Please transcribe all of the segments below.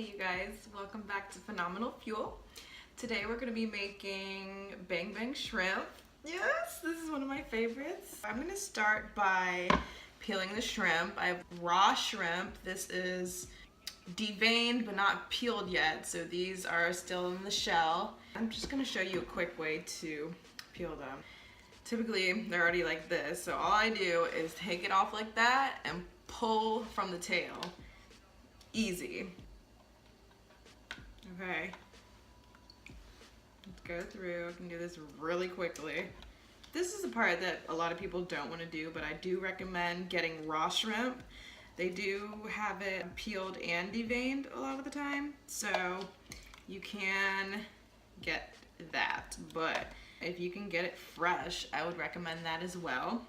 Hey you guys, welcome back to Phenomenal Fuel. Today we're going to be making bang bang shrimp. Yes, this is one of my favorites. I'm going to start by peeling the shrimp. I have raw shrimp. This is deveined but not peeled yet, so these are still in the shell. I'm just going to show you a quick way to peel them. Typically they're already like this, so all I do is take it off like that and pull from the tail. Easy. Okay, let's go through. I can do this really quickly. This is the part that a lot of people don't want to do, but I do recommend getting raw shrimp. They do have it peeled and deveined a lot of the time, so you can get that, but if you can get it fresh, I would recommend that as well.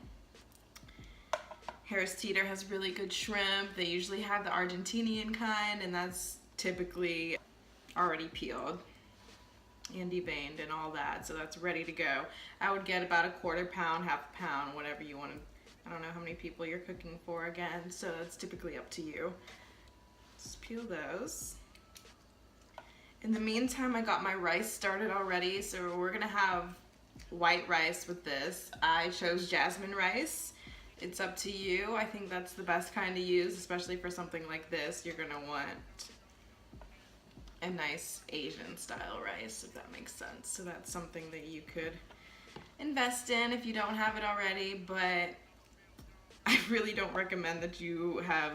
Harris Teeter has really good shrimp. They usually have the Argentinian kind, and that's typically already peeled and deveined and all that, so that's ready to go. I would get about a quarter pound, half a pound, whatever you want to. I don't know how many people you're cooking for again, so that's typically up to you. Just peel those. In the meantime, I got my rice started already, so we're gonna have white rice with this. I chose jasmine rice. It's up to you. I think that's the best kind to use, especially for something like this. You're gonna want a nice Asian style rice, if that makes sense. So that's something that you could invest in if you don't have it already, but I really don't recommend that you have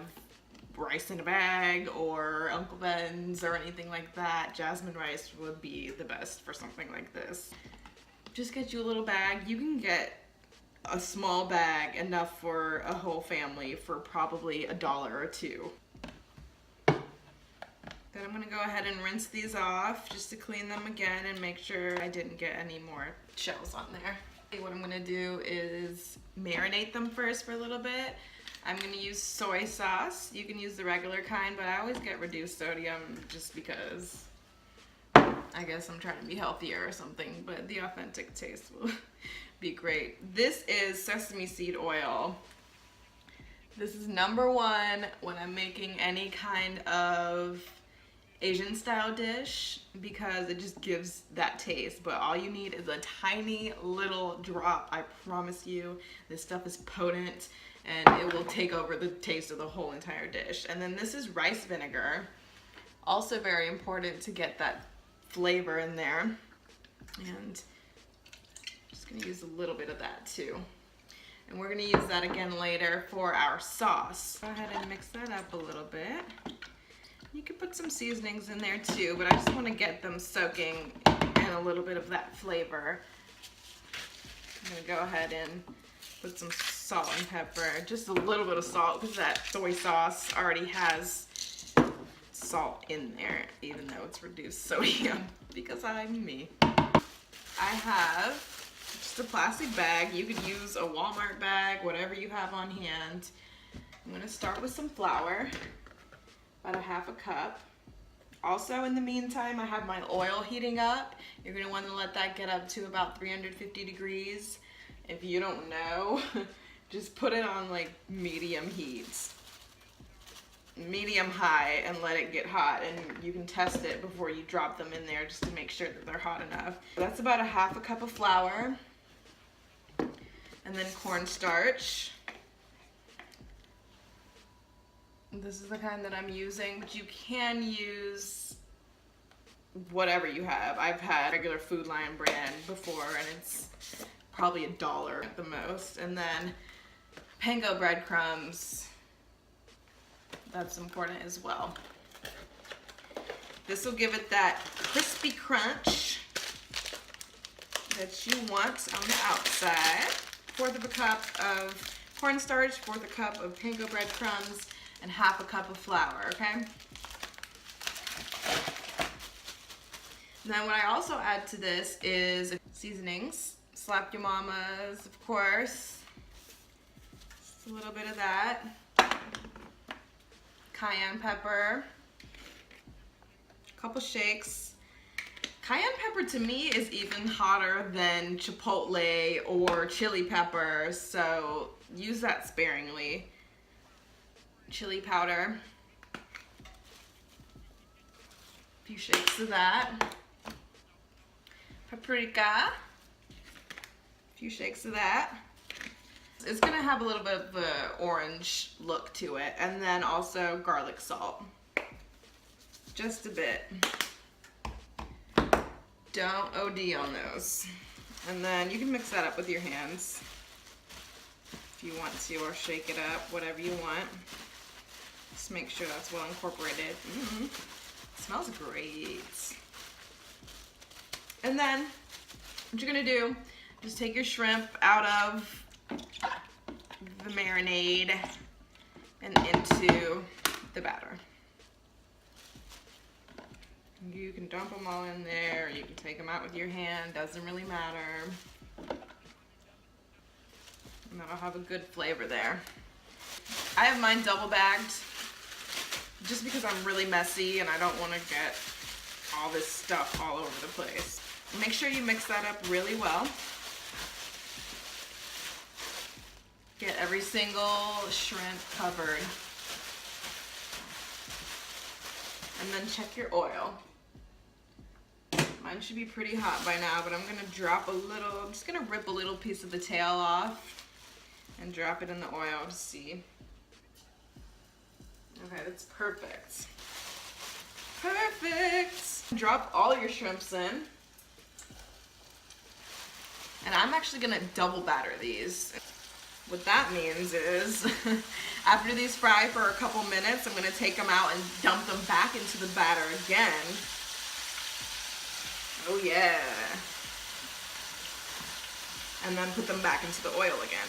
rice in a bag or Uncle Ben's or anything like that. Jasmine rice would be the best for something like this. Just get you a little bag. You can get a small bag, enough for a whole family, for probably $1 or $2. Then I'm gonna go ahead and rinse these off just to clean them again and make sure I didn't get any more shells on there. Okay, what I'm gonna do is marinate them first for a little bit. I'm gonna use soy sauce. You can use the regular kind, but I always get reduced sodium just because I guess I'm trying to be healthier or something, but the authentic taste will be great. This is sesame seed oil. This is #1 when I'm making any kind of Asian style dish because it just gives that taste, but all you need is a tiny little drop. I promise you, this stuff is potent and it will take over the taste of the whole entire dish. And then this is rice vinegar. Also very important to get that flavor in there. And just gonna use a little bit of that too. And we're gonna use that again later for our sauce. Go ahead and mix that up a little bit. You could put some seasonings in there too, but I just want to get them soaking in a little bit of that flavor. I'm gonna go ahead and put some salt and pepper, just a little bit of salt because that soy sauce already has salt in there, even though it's reduced sodium, because I'm me. I have just a plastic bag. You could use a Walmart bag, whatever you have on hand. I'm gonna start with some flour, about a half a cup. Also, in the meantime, I have my oil heating up. You're gonna want to let that get up to about 350 degrees. If you don't know, just put it on like medium heat, medium high, and let it get hot, and you can test it before you drop them in there just to make sure that they're hot enough. That's about a half a cup of flour, and then cornstarch. This is the kind that I'm using, but you can use whatever you have. I've had regular Food Lion brand before, and it's probably $1 at the most. And then panko breadcrumbs. That's important as well. This will give it that crispy crunch that you want on the outside. 1/4 cup of cornstarch, 1/4 cup of panko breadcrumbs, and half a cup of flour, okay? Then what I also add to this is seasonings. Slap your mamas, of course. Just a little bit of that. Cayenne pepper. A couple shakes. Cayenne pepper to me is even hotter than chipotle or chili pepper, so use that sparingly. Chili powder. A few shakes of that. Paprika. A few shakes of that. It's gonna have a little bit of the orange look to it, and then also garlic salt. Just a bit. Don't OD on those. And then you can mix that up with your hands if you want to, or shake it up, whatever you want. Just make sure that's well incorporated. Smells great. And then what you're gonna do, just take your shrimp out of the marinade and into the batter. You can dump them all in there, or you can take them out with your hand, doesn't really matter. And that'll have a good flavor there. I have mine double bagged just because I'm really messy and I don't want to get all this stuff all over the place. Make sure you mix that up really well. Get every single shrimp covered. And then check your oil. Mine should be pretty hot by now, but I'm gonna drop a little, I'm just gonna rip a little piece of the tail off and drop it in the oil to see. Okay, that's perfect. Perfect! Drop all your shrimps in. And I'm actually gonna double batter these. What that means is, after these fry for a couple minutes, I'm gonna take them out and dump them back into the batter again. Oh yeah. And then put them back into the oil again.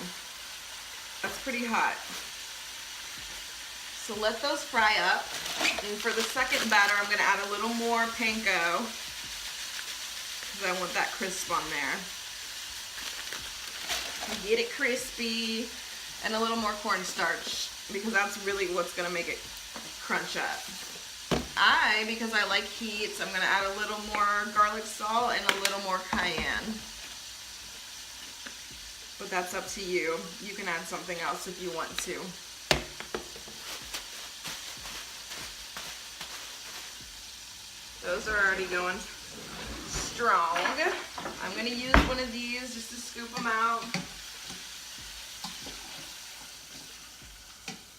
That's pretty hot. So let those fry up. And for the second batter, I'm gonna add a little more panko, because I want that crisp on there. Get it crispy, and a little more cornstarch, because that's really what's gonna make it crunch up. Because I like heat, so I'm gonna add a little more garlic salt and a little more cayenne. But that's up to you. You can add something else if you want to. Those are already going strong. I'm gonna use one of these just to scoop them out.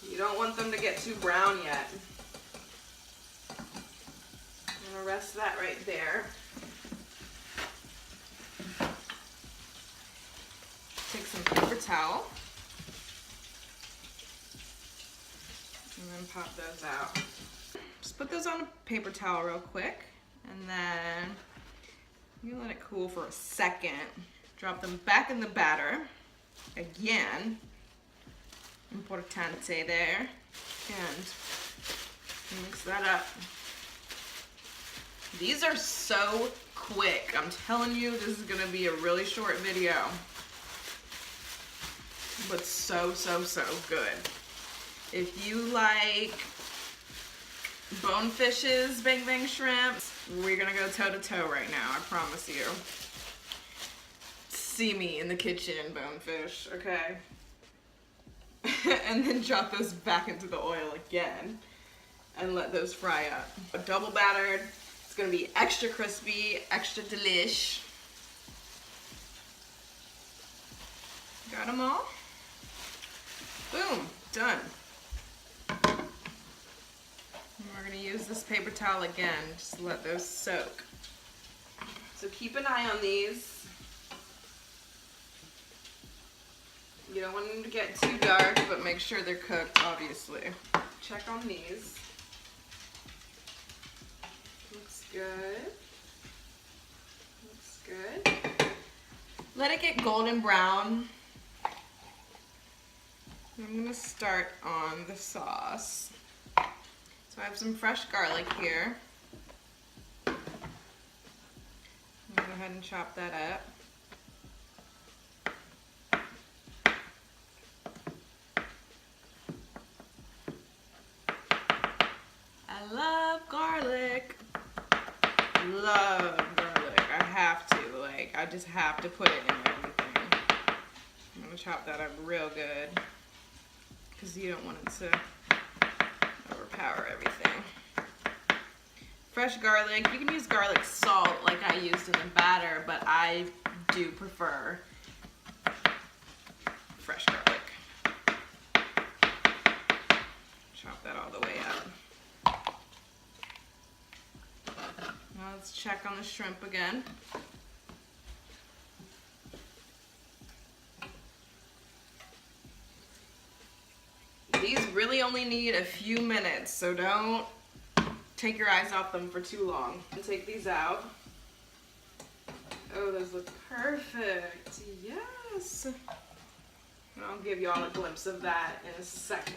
You don't want them to get too brown yet. I'm gonna rest that right there. Take some paper towel and then pop those out. Just put those on a paper towel real quick, and then you let it cool for a second. Drop them back in the batter again. Importante there. And mix that up. These are so quick. I'm telling you, this is gonna be a really short video. But so good. If you like Bonefish's Bang Bang Shrimps, we're gonna go toe to toe right now, I promise you. See me in the kitchen, Bonefish, okay? And then drop those back into the oil again and let those fry up. Double battered, it's gonna be extra crispy, extra delish. Got them all? Boom, done. And we're gonna use this paper towel again, just let those soak. So keep an eye on these. You don't want them to get too dark, but make sure they're cooked, obviously. Check on these. Looks good. Looks good. Let it get golden brown. I'm gonna start on the sauce. So I have some fresh garlic here. I'm gonna go ahead and chop that up. I love garlic. Love garlic. I have to, I just have to put it in everything. I'm gonna chop that up real good, because you don't want it to overpower everything. fresh garlic. You can use garlic salt like I used in the batter, but I do prefer fresh garlic. Chop that all the way up. Now let's check on the shrimp again. These really only need a few minutes, so don't take your eyes off them for too long. And take these out. Oh, those look perfect. Yes. And I'll give you all a glimpse of that in a second.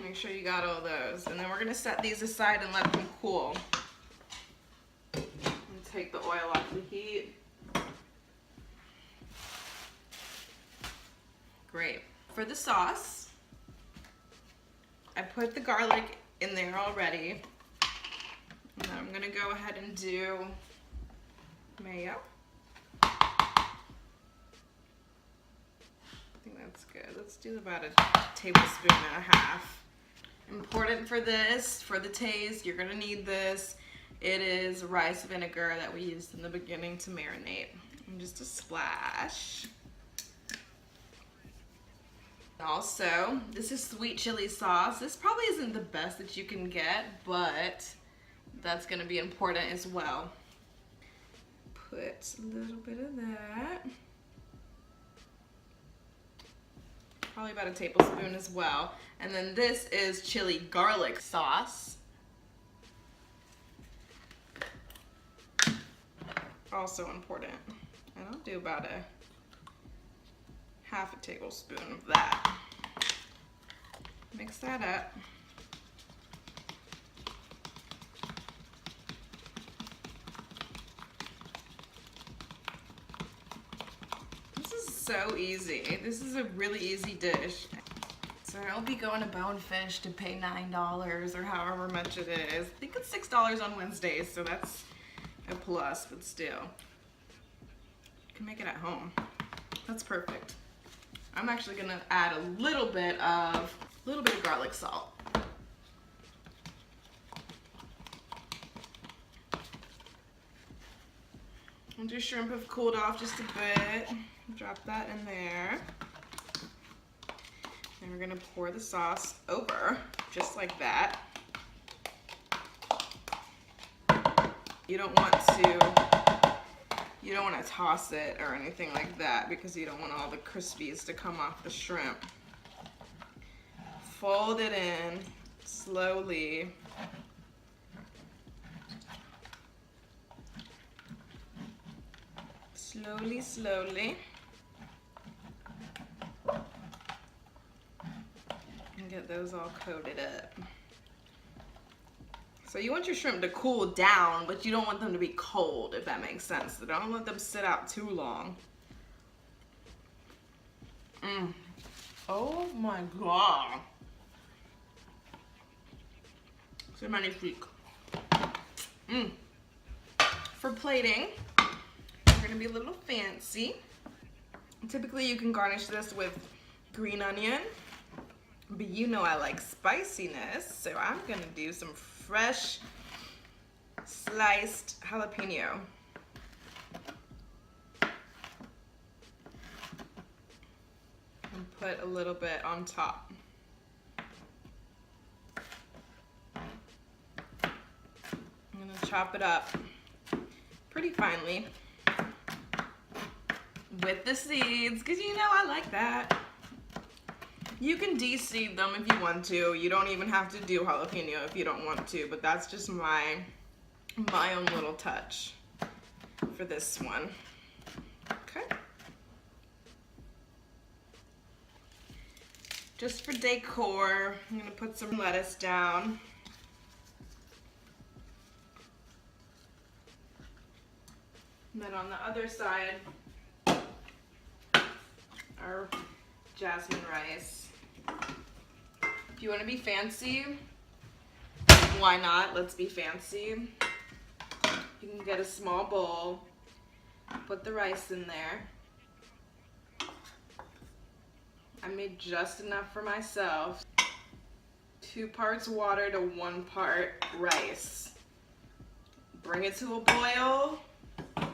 Make sure you got all those. And then we're gonna set these aside and let them cool. And take the oil off the heat. Great. For the sauce, I put the garlic in there already. And then I'm gonna go ahead and do mayo. I think that's good. Let's do about a tablespoon and a half. Important for this, for the taste, you're gonna need this. It is rice vinegar that we used in the beginning to marinate. And just a splash. Also, this is sweet chili sauce. This probably isn't the best that you can get, but that's gonna be important as well. Put a little bit of that. Probably about a tablespoon as well. And then this is chili garlic sauce. Also important. And I'll do about a half a tablespoon of that. Mix that up. So easy. This is a really easy dish. So I'll be going to Bonefish to pay $9 or however much it is. I think it's $6 on Wednesdays, so that's a plus, but still. You can make it at home. That's perfect. I'm actually gonna add a little bit of garlic salt. And your shrimp have cooled off just a bit. Drop that in there. And we're gonna pour the sauce over, just like that. You don't want to toss it or anything like that because you don't want all the crispies to come off the shrimp. Fold it in slowly. Slowly, slowly. And get those all coated up. So you want your shrimp to cool down, but you don't want them to be cold, if that makes sense. So don't let them sit out too long. Oh my God. C'est magnifique. For plating, we're gonna be a little fancy. Typically you can garnish this with green onion, but you know I like spiciness, so I'm gonna do some fresh sliced jalapeno. And put a little bit on top. I'm gonna chop it up pretty finely with the seeds, because you know I like that. You can de-seed them if you want to. You don't even have to do jalapeno if you don't want to, but that's just my own little touch for this one. Okay. Just for decor, I'm gonna put some lettuce down. And then on the other side, our jasmine rice. If you want to be fancy, why not? Let's be fancy. You can get a small bowl, put the rice in there. I made just enough for myself. 2 parts water to 1 part rice. Bring it to a boil. And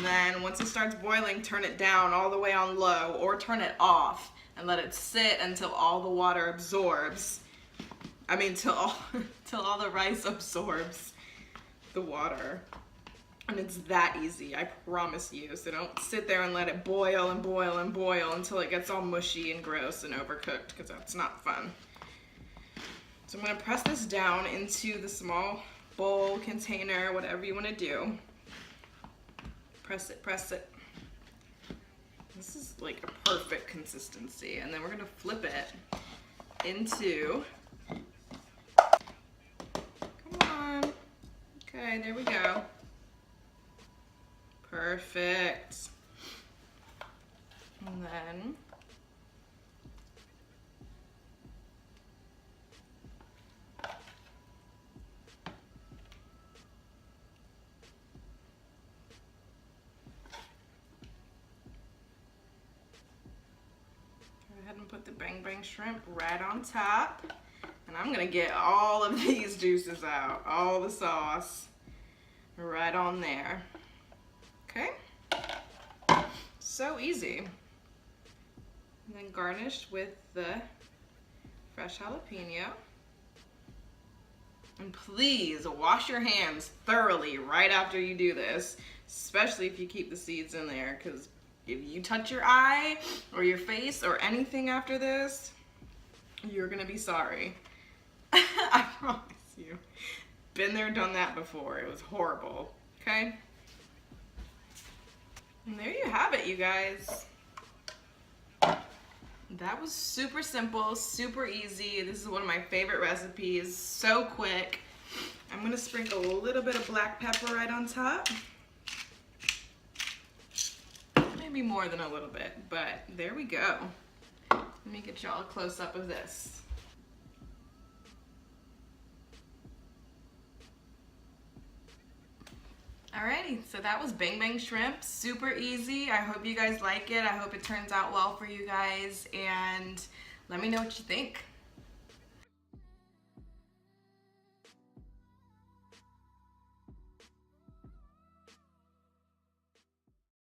then once it starts boiling, turn it down all the way on low or turn it off and let it sit until all the water absorbs. I mean, till all the rice absorbs the water. And it's that easy, I promise you. So don't sit there and let it boil and boil and boil until it gets all mushy and gross and overcooked, because that's not fun. So I'm gonna press this down into the small bowl, container, whatever you wanna do. Press it, press it. This is like a perfect consistency. And then we're gonna flip it into, come on. Okay, there we go. Perfect. And then go ahead and put the bang bang shrimp right on top. And I'm gonna get all of these juices out, all the sauce right on there. Okay, so easy. And then garnish with the fresh jalapeno. And please wash your hands thoroughly right after you do this, especially if you keep the seeds in there, because if you touch your eye or your face or anything after this, you're gonna be sorry. I promise you. Been there, done that before. It was horrible, okay? And there you have it, you guys. That was super simple, super easy. This is one of my favorite recipes, so quick. I'm gonna sprinkle a little bit of black pepper right on top. Maybe more than a little bit, but there we go. Let me get y'all a close up of this. Alrighty, so that was bang bang shrimp, super easy. I hope you guys like it. I hope it turns out well for you guys, and let me know what you think.